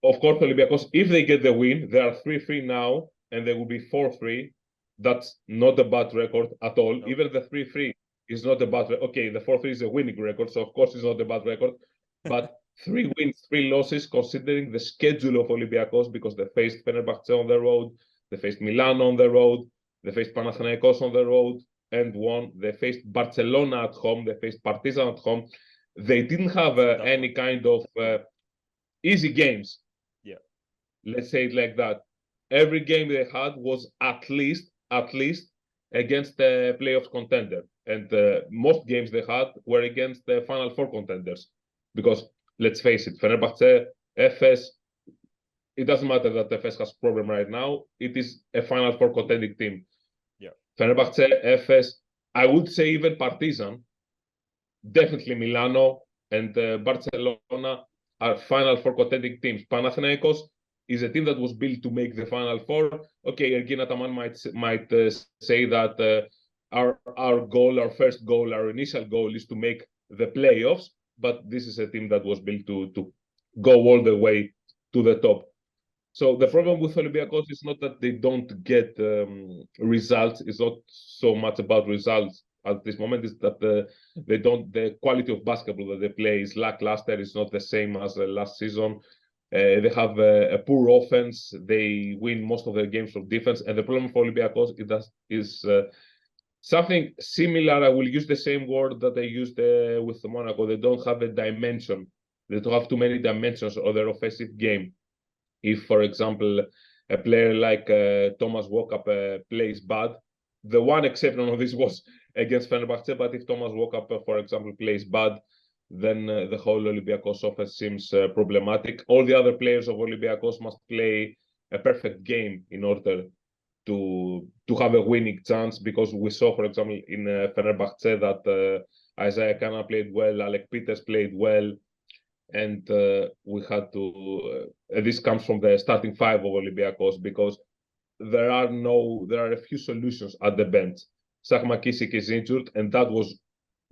of course, Olympiacos, if they get the win, they are 3-3 now, and they will be 4-3. That's not a bad record at all. No. Even the 3-3 is not a bad record. Okay, the 4-3 is a winning record, so of course it's not a bad record. But 3 wins, 3 losses, considering the schedule of Olympiacos, because they faced Fenerbahce on the road, they faced Milan on the road, they faced Panathinaikos on the road and won. They faced Barcelona at home, they faced Partizan at home. They didn't have any kind of easy games. Yeah. Let's say it like that. Every game they had was at least against the playoffs contender. And most games they had were against the Final Four contenders. Because, let's face it, Fenerbahce, Efes, it doesn't matter that Efes has a problem right now. It is a Final Four contending team. Yeah. Fenerbahce, Efes, I would say even Partizan, definitely Milano and Barcelona are Final Four contending teams. Panathinaikos is a team that was built to make the Final Four. Okay, Ergin Ataman might say that our goal, our first goal, our initial goal is to make the playoffs, but this is a team that was built to go all the way to the top. So the problem with Olympiacos is not that they don't get results. It's not so much about results at this moment. Is that the quality of basketball that they play is lackluster. It's not the same as last season. They have a poor offense. They win most of their games from defense. And the problem for Olympiacos is something similar. I will use the same word that I used with Monaco. They don't have a dimension. They don't have too many dimensions of their offensive game. If, for example, a player like Thomas Walkup plays bad, the one exception of this was against Fenerbahce, but if Thomas Walkup, for example, plays bad, then the whole Olympiacos offense seems problematic. All the other players of Olympiacos must play a perfect game in order to have a winning chance, because we saw, for example, in Fenerbahce that Isaiah Kana played well, Alec Peters played well, and we had to. This comes from the starting five of Olympiacos, because there are a few solutions at the bench. Zach McKissick is injured, and that was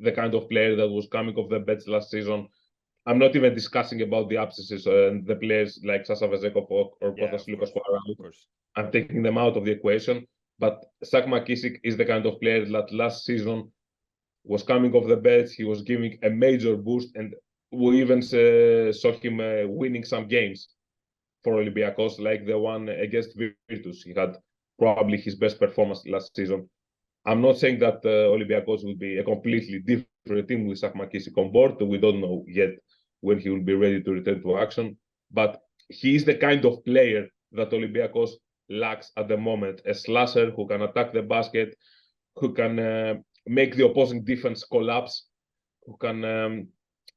the kind of player that was coming off the bench last season. I'm not even discussing about the absences and the players like Sasha Vezenkov or Kostas Lukas who are out. I'm taking them out of the equation. But Zach McKissick is the kind of player that last season was coming off the bench. He was giving a major boost, and we even saw him winning some games for Olympiacos, like the one against Virtus. He had probably his best performance last season. I'm not saying that Olympiacos will be a completely different team with Zach McKissick on board. We don't know yet when he will be ready to return to action. But he is the kind of player that Olympiacos lacks at the moment. A slasher who can attack the basket, who can make the opposing defense collapse, who can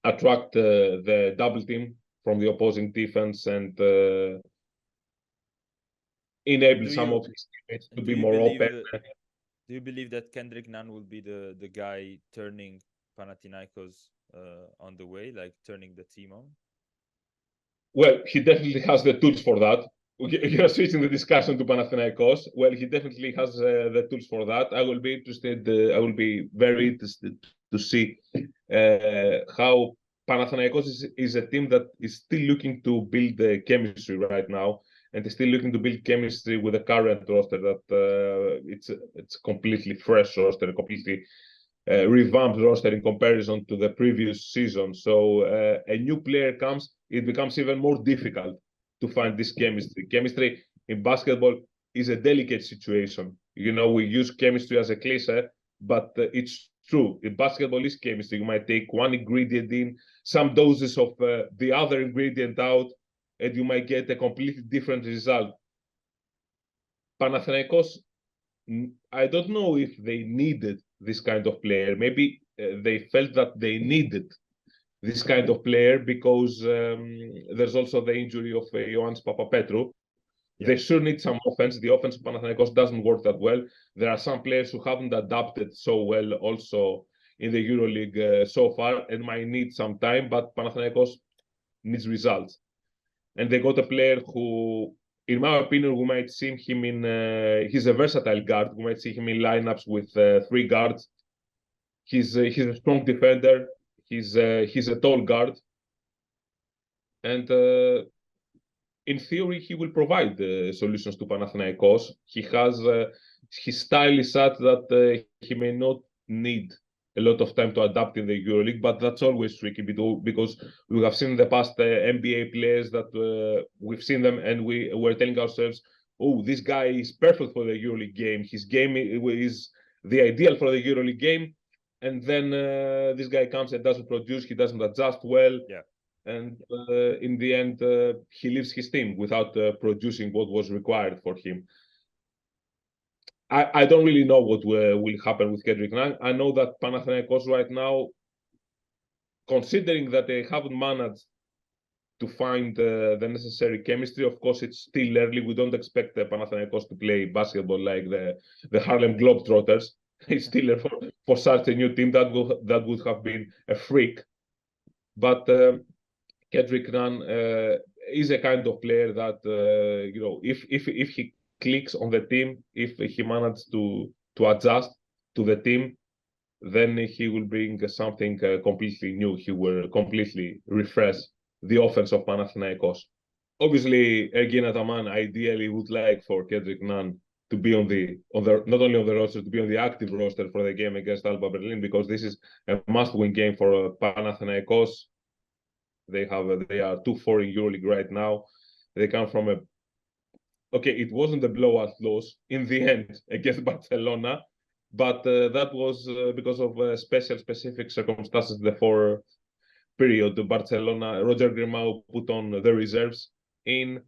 attract the double team from the opposing defense and enable some of his teammates to be more open. Do you believe that Kendrick Nunn will be the guy turning Panathinaikos on the way, like turning the team on? Well, he definitely has the tools for that. You're switching the discussion to Panathinaikos. Well, he definitely has the tools for that. I will be interested. I will be very interested to see how Panathinaikos is a team that is still looking to build the chemistry right now, and is still looking to build chemistry with the current roster. That it's completely fresh roster, a completely revamped roster in comparison to the previous season. So a new player comes, it becomes even more difficult to find this chemistry. Chemistry in basketball is a delicate situation. You know, we use chemistry as a cliche, but it's true. In basketball is chemistry. You might take one ingredient in, some doses of the other ingredient out, and you might get a completely different result. Panathinaikos, I don't know if they needed this kind of player. Maybe they felt that they needed this kind of player because there's also the injury of Ioannis Papapetrou. Yeah. They sure need some offense. The offense of Panathinaikos doesn't work that well. There are some players who haven't adapted so well also in the EuroLeague so far and might need some time, but Panathinaikos needs results. And they got a player who, in my opinion, we might see him in, he's a versatile guard. We might see him in lineups with 3 guards. He's a strong defender. He's a tall guard. And in theory, he will provide solutions to Panathinaikos. He has his style is such that he may not need a lot of time to adapt in the EuroLeague, but that's always tricky because we have seen in the past NBA players that we've seen them and we were telling ourselves, oh, this guy is perfect for the EuroLeague game. His game is the ideal for the EuroLeague game. And then this guy comes and doesn't produce. He doesn't adjust well. Yeah. And in the end, he leaves his team without producing what was required for him. I don't really know what will happen with Kendrick Nunn. I know that Panathinaikos right now, considering that they haven't managed to find the necessary chemistry, of course, it's still early. We don't expect the Panathinaikos to play basketball like the Harlem Globetrotters. It's still for such a new team that would have been a freak. But Kendrick Nunn is a kind of player that if he clicks on the team, if he manages to adjust to the team, then he will bring something completely new. He will completely refresh the offense of Panathinaikos. Obviously, Ergin Ataman ideally would like for Kendrick Nunn to be on the not only on the roster, to be on the active roster for the game against Alba Berlin, because this is a must-win game for Panathinaikos. They are 2-4 in EuroLeague right now. They come from it wasn't a blowout loss in the end against Barcelona, but that was because of specific circumstances. The fourth period, Barcelona, Roger Grimau put on the reserves in,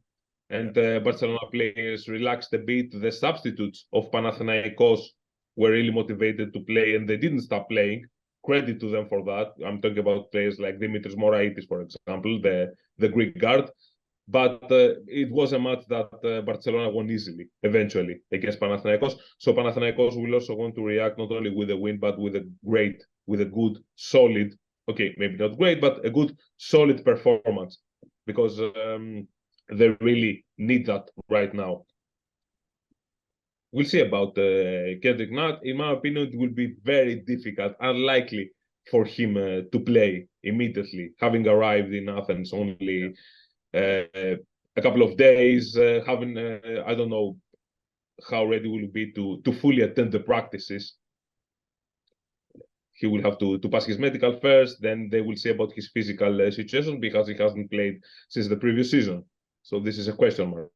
and Barcelona players relaxed a bit. The substitutes of Panathinaikos were really motivated to play, and they didn't stop playing. Credit to them for that. I'm talking about players like Dimitris Moraitis, for example, the Greek guard. But it was a match that Barcelona won easily, eventually, against Panathinaikos. So Panathinaikos will also want to react not only with a win, but with a good, solid, okay, maybe not great, but a good, solid performance, because they really need that right now. We'll see about Kendrick Nunn. In my opinion, it will be very difficult, unlikely for him to play immediately, having arrived in Athens only a couple of days, having I don't know how ready will be to fully attend the practices. He will have to pass his medical first, then they will see about his physical situation, because he hasn't played since the previous season. So this is a question mark.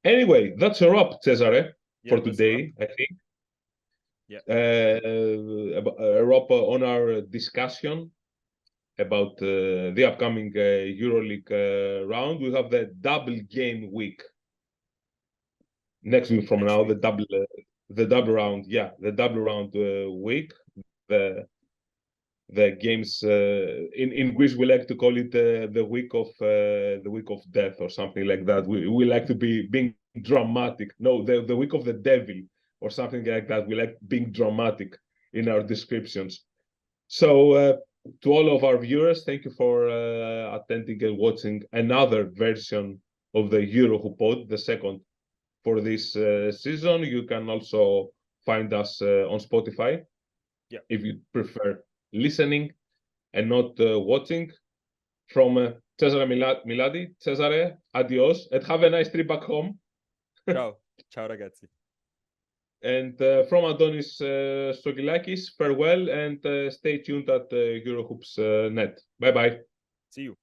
Anyway, that's a wrap, Cesare, for today, I think. Yeah. A wrap on our discussion about the upcoming EuroLeague round. We have the double game week next week from now. The double round, the double round week. The games in Greece, we like to call it the week of death or something like that. We like to be being dramatic. No, the week of the devil or something like that. We like being dramatic in our descriptions. So to all of our viewers, thank you for attending and watching another version of the EurohooPOD, the second for this season. You can also find us on Spotify if you prefer listening and not watching. From Cesare Miladi, Cesare, adios, and have a nice trip back home. Ciao. Ciao, ragazzi. And from Adonis Stokilakis, farewell, and stay tuned at EuroHoops net. Bye-bye. See you.